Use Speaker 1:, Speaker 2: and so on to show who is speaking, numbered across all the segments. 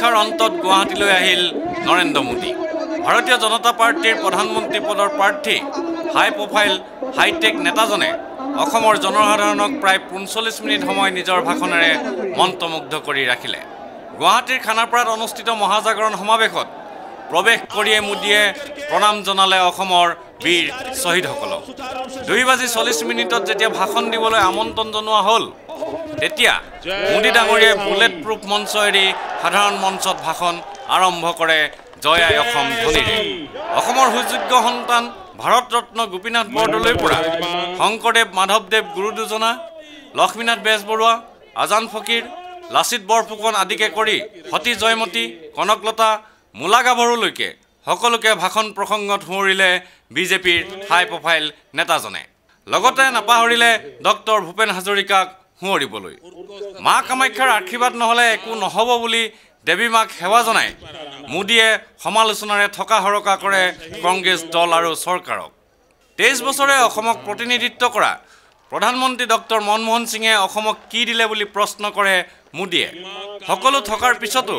Speaker 1: কামাখ্যাৰ অন্তত গুৱাহাটীলৈ আহিল নৰেন্দ্ৰ মোদী ভাৰতীয় জনতা পাৰ্টিৰ প্ৰধানমন্ত্ৰী পদৰ প্ৰাৰ্থী হাই প্ৰফাইল হাইটেক নেতাজনে অসমৰ জনসাধাৰণক প্ৰায় ৪৫ মিনিট সময় নিজৰ ভাষণেৰে মন্ত্ৰমুগ্ধ কৰি ৰাখিলে গুৱাহাটীৰ খানাপাৰাত অনুষ্ঠিত মহাজাগৰণ সমাৱেশত প্ৰৱেশ কৰিয়ে মোদীয়ে প্ৰণাম জনালে অসমৰ বীৰ শ্বহীদসকলক ২:৪০ মিনিটত যেতিয়া ভাষণ দিবলৈ আমন্ত্ৰণ জনোৱা হ'ল তেতিয়া মোদী ডাঙৰীয়াই বুলেট প্ৰুফ মঞ্চ এৰি সাধাৰণ মঞ্চত ভাষণ আৰম্ভ কৰে জয় আই অসম ধ্বনিৰে অসমৰ সুযোগ্য সন্তান ভাৰত ৰত্ন গোপীনাথ বৰদলৈৰ পৰা শংকৰদেৱ মাধৱদেৱ গুৰু দুজনা লক্ষ্মীনাথ বেজবৰুৱা আজান ফকীৰ লাচিত বৰফুকন আদিকে কৰি সতী জয়মতী কনকলতা মূলা গাভৰুলৈকে সকলোকে ভাষণ প্ৰসংগত সুঁৱৰিলে বিজেপিৰ হাই প্ৰফাইল নেতাজনে লগতে নাপাহৰিলে ডক্টৰ ভূপেন হাজৰিকাক সুঁৱৰিবলৈ মা কামাখ্যাৰ আশীৰ্বাদ নহ'লে একো নহ'ব বুলি দেৱী মাক সেৱা জনাই মোদীয়ে সমালোচনাৰে থকা হৰকা কৰে কংগ্ৰেছ দল আৰু চৰকাৰক ২৩ বছৰে অসমক প্ৰতিনিধিত্ব কৰা প্ৰধানমন্ত্ৰী ডক্টৰ মনমোহন সিঙে অসমক কি দিলে বুলি প্ৰশ্ন কৰে মোদীয়ে সকলো থকাৰ পিছতো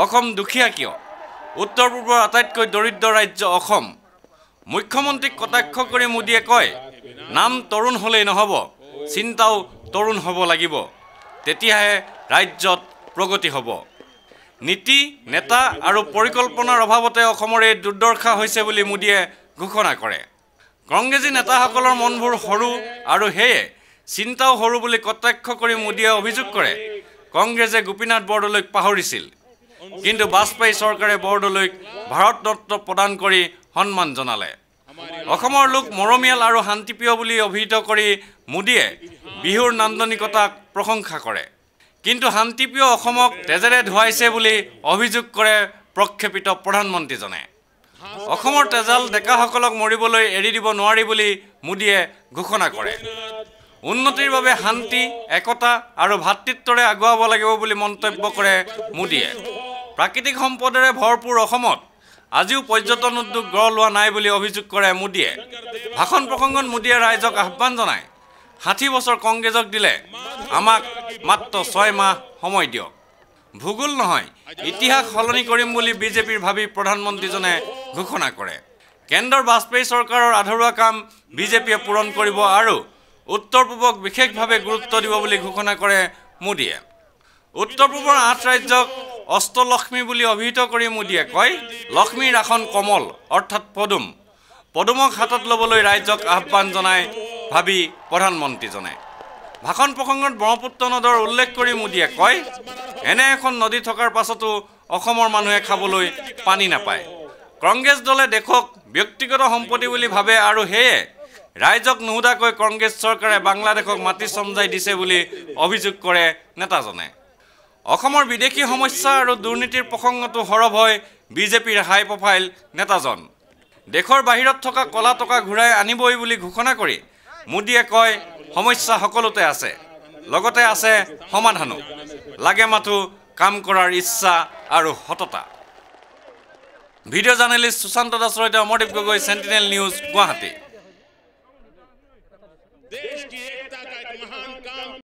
Speaker 1: অসম দুখীয়া কিয় উত্তৰ পূৰ্বৰ আটাইতকৈ দৰিদ্ৰ ৰাজ্য অসম মুখ্যমন্ত্ৰীক কটাক্ষ কৰি মোদীয়ে কয় নাম তৰুণ হ'লেই নহ'ব চিন্তাও তৰুণ হ'ব লাগিব তেতিয়াহে ৰাজ্যত প্ৰগতি হ'ব নীতি নেতা আৰু পৰিকল্পনাৰ অভাৱতে অসমৰ এই দুৰ্দশা হৈছে বুলি মোদীয়ে ঘোষণা কৰে কংগ্ৰেছী নেতাসকলৰ মনবোৰ সৰু আৰু হেয়ে চিন্তাও সৰু বুলি কটাক্ষ কৰি মোদীয়ে অভিযোগ কৰে কংগ্ৰেছে গোপীনাথ বৰদলৈক পাহৰিছিল কিন্তু বাজপেয়ী চৰকাৰে বৰদলৈক ভাৰত ৰত্ন প্ৰদান কৰি সন্মান জনালে অসমৰ লোক মৰমীয়াল আৰু শান্তিপ্ৰিয় বুলি অভিহিত কৰি মোদীয়ে বিহুৰ নান্দনিকতাক প্ৰশংসা কৰে কিন্তু শান্তিপ্ৰিয় অসমক তেজেৰে ধুৱাইছে বুলি অভিযোগ কৰে প্ৰক্ষেপিত প্ৰধানমন্ত্ৰীজনে অসমৰ তেজাল ডেকাসকলক মৰিবলৈ এৰি দিব নোৱাৰি বুলি মোদীয়ে ঘোষণা কৰে উন্নতিৰ বাবে শান্তি একতা আৰু ভাতৃত্বৰে আগুৱাব লাগিব বুলি মন্তব্য কৰে মোদীয়ে প্ৰাকৃতিক সম্পদেৰে ভৰপূৰ অসমত আজিও পৰ্যটন উদ্যোগ গঢ় লোৱা নাই বুলি অভিযোগ কৰে মোদীয়ে ভাষণ প্ৰসংগত মোদীয়ে ৰাইজক আহ্বান জনায় ৬০ বছৰ কংগ্ৰেছক দিলে আমাক মাত্ৰ ৬ মাহ সময় দিয়ক ভূগোল নহয় ইতিহাস সলনি কৰিম বুলি বিজেপিৰ ভাবি প্ৰধানমন্ত্ৰীজনে ঘোষণা কৰে কেন্দ্ৰৰ বাজপেয়ী চৰকাৰৰ আধৰুৱা কাম বিজেপিয়ে পূৰণ কৰিব আৰু উত্তৰ পূবক বিশেষভাৱে গুৰুত্ব দিব বুলি ঘোষণা কৰে মোদীয়ে উত্তৰ পূবৰ ৮ ৰাজ্যক অষ্টলক্ষ্মী বুলি অভিহিত কৰি মোদীয়ে কয় লক্ষ্মীৰ আসন কমল অৰ্থাৎ পদুমক হাতত ল'বলৈ ৰাইজক আহ্বান জনায় ভাবি প্ৰধানমন্ত্ৰীজনে ভাষণ প্ৰসংগত ব্ৰহ্মপুত্ৰ নদৰ উল্লেখ কৰি মোদীয়ে কয় এনে এখন নদী থকাৰ পাছতো অসমৰ মানুহে খাবলৈ পানী নাপায় কংগ্ৰেছ দলে দেশক ব্যক্তিগত সম্পত্তি বুলি ভাবে আৰু হেয়ে ৰাইজক নুহুদাকৈ কংগ্ৰেছ চৰকাৰে বাংলাদেশক মাটি চমজাই দিছে বুলি অভিযোগ কৰে নেতাজনে অসমৰ বিদেশী সমস্যা আৰু দুৰ্নীতিৰ প্ৰসংগতো সৰব হয় বিজেপিৰ হাই প্ৰফাইল নেতাজন দেশৰ বাহিৰত থকা কলা টকা ঘূৰাই আনিবই বুলি ঘোষণা কৰি মোদীয়ে কয় সমস্যা সকলোতে আছে লগতে আছে সমাধানো লাগে মাথো কাম কৰাৰ ইচ্ছা আৰু সততা ভিডিঅ' জাৰ্নেলিষ্ট সুশান্ত দাসৰ সৈতে অমৰদীপ গগৈ, সেন্টিনেল নিউজ, গুৱাহাটী।